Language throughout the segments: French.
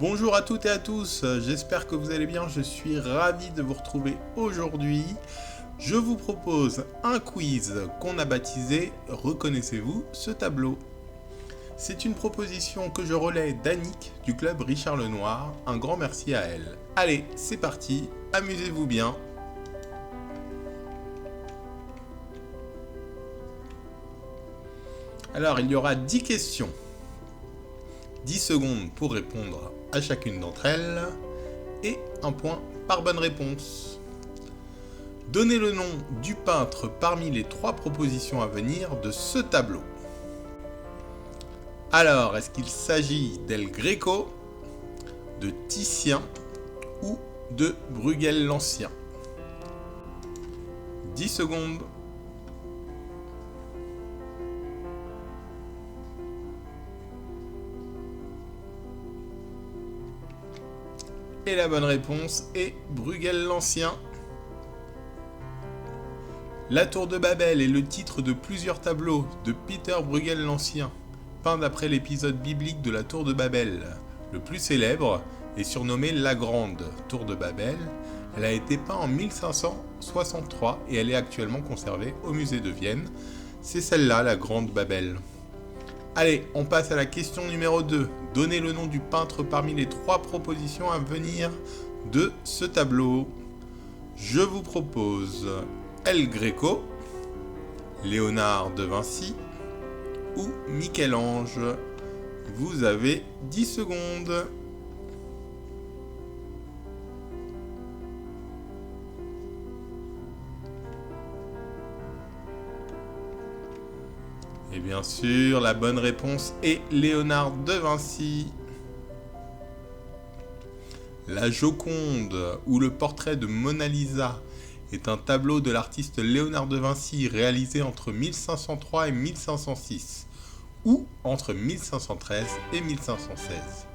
Bonjour à toutes et à tous, j'espère que vous allez bien, je suis ravi de vous retrouver aujourd'hui. Je vous propose un quiz qu'on a baptisé « Reconnaissez-vous ce tableau ?» C'est une proposition que je relaie d'Annick du club Richard Lenoir, un grand merci à elle. Allez, c'est parti, amusez-vous bien. Alors, il y aura 10 questions. 10 secondes pour répondre à chacune d'entre elles et un point par bonne réponse. Donnez le nom du peintre parmi les 3 propositions à venir de ce tableau. Alors, est-ce qu'il s'agit d'El Greco, de Titien ou de Bruegel l'Ancien? 10 secondes. Et la bonne réponse est Bruegel l'Ancien. La Tour de Babel est le titre de plusieurs tableaux de Peter Bruegel l'Ancien, peint d'après l'épisode biblique de la Tour de Babel. Le plus célèbre est surnommé la Grande Tour de Babel. Elle a été peinte en 1563 et elle est actuellement conservée au musée de Vienne. C'est celle-là, la Grande Babel. Allez, on passe à la question numéro 2. Donnez le nom du peintre parmi les 3 propositions à venir de ce tableau. Je vous propose El Greco, Léonard de Vinci ou Michel-Ange. Vous avez 10 secondes. Et bien sûr, la bonne réponse est Léonard de Vinci. La Joconde ou le portrait de Mona Lisa est un tableau de l'artiste Léonard de Vinci réalisé entre 1503 et 1506 ou entre 1513 et 1516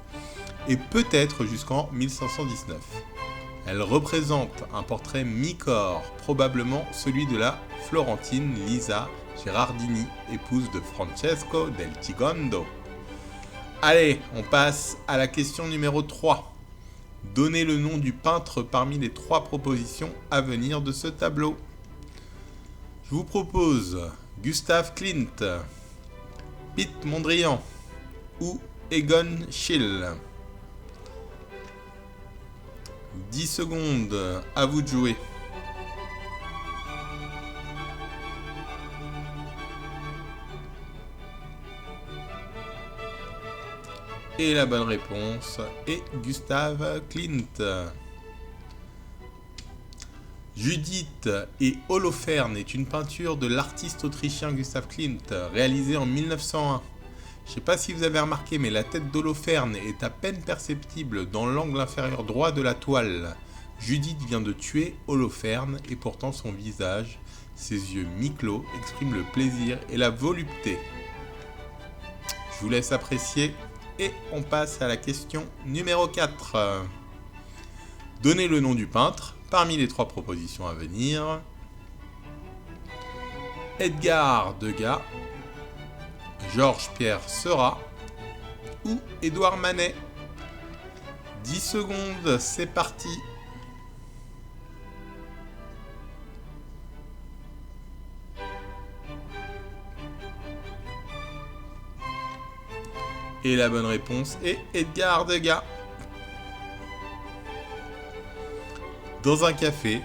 et peut-être jusqu'en 1519. Elle représente un portrait mi-corps, probablement celui de la Florentine Lisa Gherardini, épouse de Francesco del Gigondo. Allez, on passe à la question numéro 3. Donnez le nom du peintre parmi les 3 propositions à venir de ce tableau. Je vous propose Gustav Klimt, Piet Mondrian ou Egon Schiele. 10 secondes, à vous de jouer. Et la bonne réponse est Gustav Klimt. Judith et Holoferne est une peinture de l'artiste autrichien Gustav Klimt, réalisée en 1901. Je ne sais pas si vous avez remarqué, mais la tête d'Holoferne est à peine perceptible dans l'angle inférieur droit de la toile. Judith vient de tuer Holoferne et pourtant son visage, ses yeux mi-clos, expriment le plaisir et la volupté. Je vous laisse apprécier. Et on passe à la question numéro 4. Donnez le nom du peintre parmi les 3 propositions à venir. Edgar Degas, Georges-Pierre Seurat ou Édouard Manet. 10 secondes, c'est parti. Et la bonne réponse est Edgar Degas. Dans un café,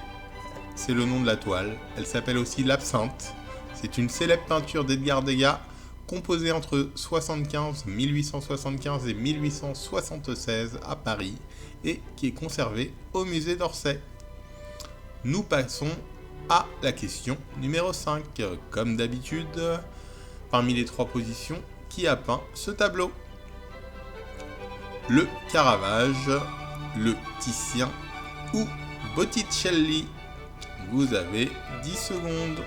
c'est le nom de la toile. Elle s'appelle aussi l'Absinthe. C'est une célèbre peinture d'Edgar Degas composée entre 1875 et 1876 à Paris et qui est conservée au musée d'Orsay. Nous passons à la question numéro 5. Comme d'habitude, parmi les 3 positions, qui a peint ce tableau? Le Caravage, le Titien ou Botticelli. Vous avez 10 secondes.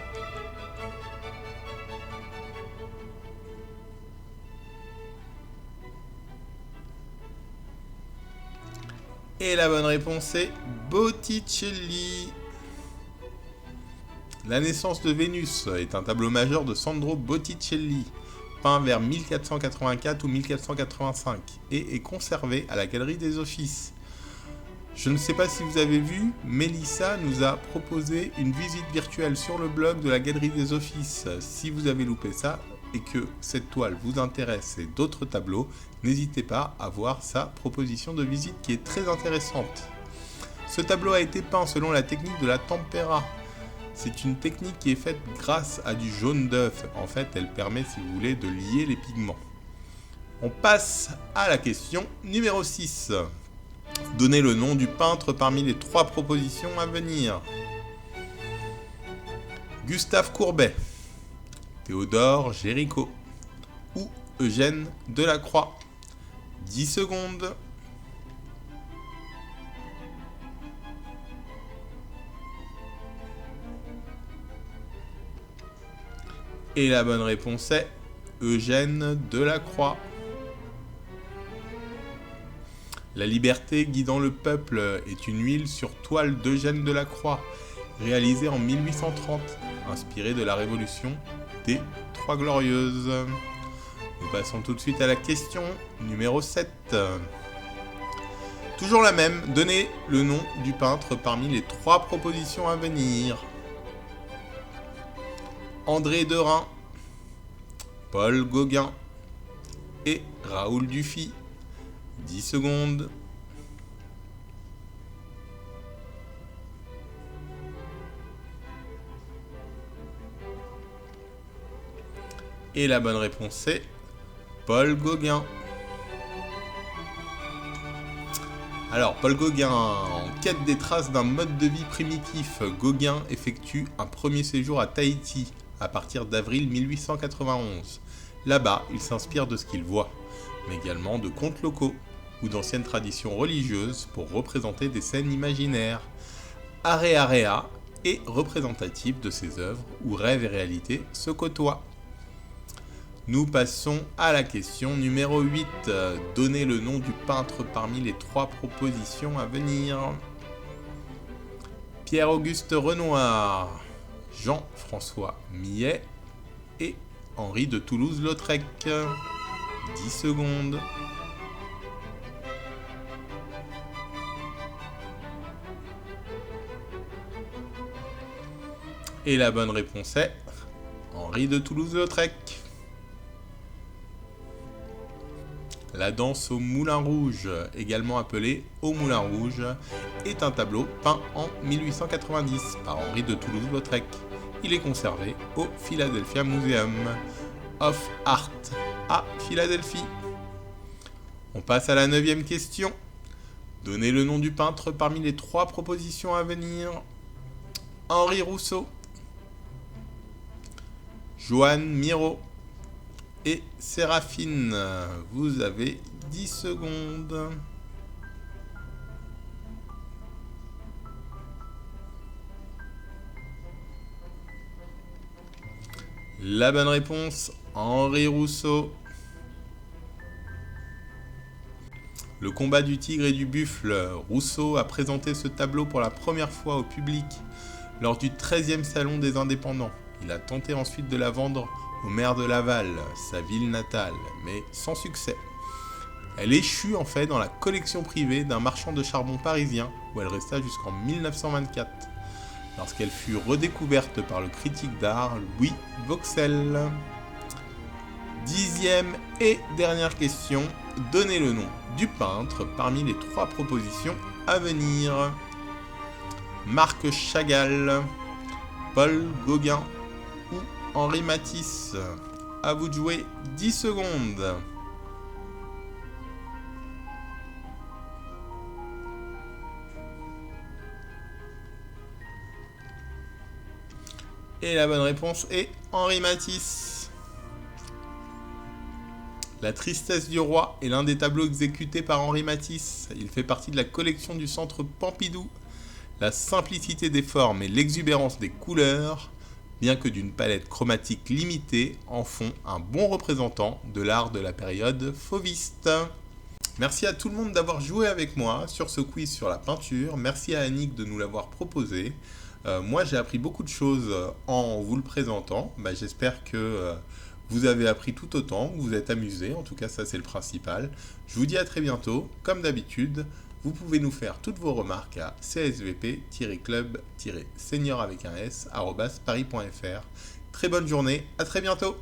Et la bonne réponse est Botticelli. La naissance de Vénus est un tableau majeur de Sandro Botticelli, peint vers 1484 ou 1485 et est conservé à la Galerie des Offices. Je ne sais pas si vous avez vu, Mélissa nous a proposé une visite virtuelle sur le blog de la Galerie des Offices. Si vous avez loupé ça et que cette toile vous intéresse et d'autres tableaux, n'hésitez pas à voir sa proposition de visite qui est très intéressante. Ce tableau a été peint selon la technique de la tempera. C'est une technique qui est faite grâce à du jaune d'œuf. En fait, elle permet, si vous voulez, de lier les pigments. On passe à la question numéro 6. Donnez le nom du peintre parmi les 3 propositions à venir. Gustave Courbet, Théodore Géricault ou Eugène Delacroix. 10 secondes. Et la bonne réponse est Eugène Delacroix. La liberté guidant le peuple est une huile sur toile d'Eugène Delacroix, réalisée en 1830, inspirée de la Révolution des Trois Glorieuses. Nous passons tout de suite à la question numéro 7. Toujours la même, donnez le nom du peintre parmi les 3 propositions à venir. André Derain, Paul Gauguin et Raoul Dufy. 10 secondes. Et la bonne réponse est Paul Gauguin. Alors, Paul Gauguin, en quête des traces d'un mode de vie primitif, Gauguin effectue un premier séjour à Tahiti à partir d'avril 1891. Là-bas, il s'inspire de ce qu'il voit, mais également de contes locaux ou d'anciennes traditions religieuses pour représenter des scènes imaginaires. Area est représentatif de ses œuvres où rêve et réalité se côtoient. Nous passons à la question numéro 8. Donnez le nom du peintre parmi les 3 propositions à venir. Pierre-Auguste Renoir, Jean-François Millet et Henri de Toulouse-Lautrec. 10 secondes. Et la bonne réponse est Henri de Toulouse-Lautrec. La danse au Moulin Rouge, également appelée Au Moulin Rouge, est un tableau peint en 1890 par Henri de Toulouse-Lautrec. Il est conservé au Philadelphia Museum of Art à Philadelphie. On passe à la 9e question. Donnez le nom du peintre parmi les 3 propositions à venir. Henri Rousseau, Joan Miro et Séraphine. Vous avez 10 secondes. La bonne réponse, Henri Rousseau. Le combat du tigre et du buffle. Rousseau a présenté ce tableau pour la première fois au public lors du 13e Salon des Indépendants. Il a tenté ensuite de la vendre au maire de Laval, sa ville natale, mais sans succès. Elle échut en fait dans la collection privée d'un marchand de charbon parisien, où elle resta jusqu'en 1924, lorsqu'elle fut redécouverte par le critique d'art Louis Vauxhall. 10e et dernière question, donnez le nom du peintre parmi les 3 propositions à venir. Marc Chagall, Paul Gauguin ou Henri Matisse. À vous de jouer, 10 secondes. Et la bonne réponse est Henri Matisse. La tristesse du roi est l'un des tableaux exécutés par Henri Matisse. Il fait partie de la collection du Centre Pompidou. La simplicité des formes et l'exubérance des couleurs, bien que d'une palette chromatique limitée, en font un bon représentant de l'art de la période fauviste. Merci à tout le monde d'avoir joué avec moi sur ce quiz sur la peinture. Merci à Annick de nous l'avoir proposé. Moi, j'ai appris beaucoup de choses en vous le présentant. J'espère que vous avez appris tout autant, vous vous êtes amusé, en tout cas ça c'est le principal. Je vous dis à très bientôt, comme d'habitude, vous pouvez nous faire toutes vos remarques à csvp-club-senior avec un s, @paris.fr. Très bonne journée, à très bientôt!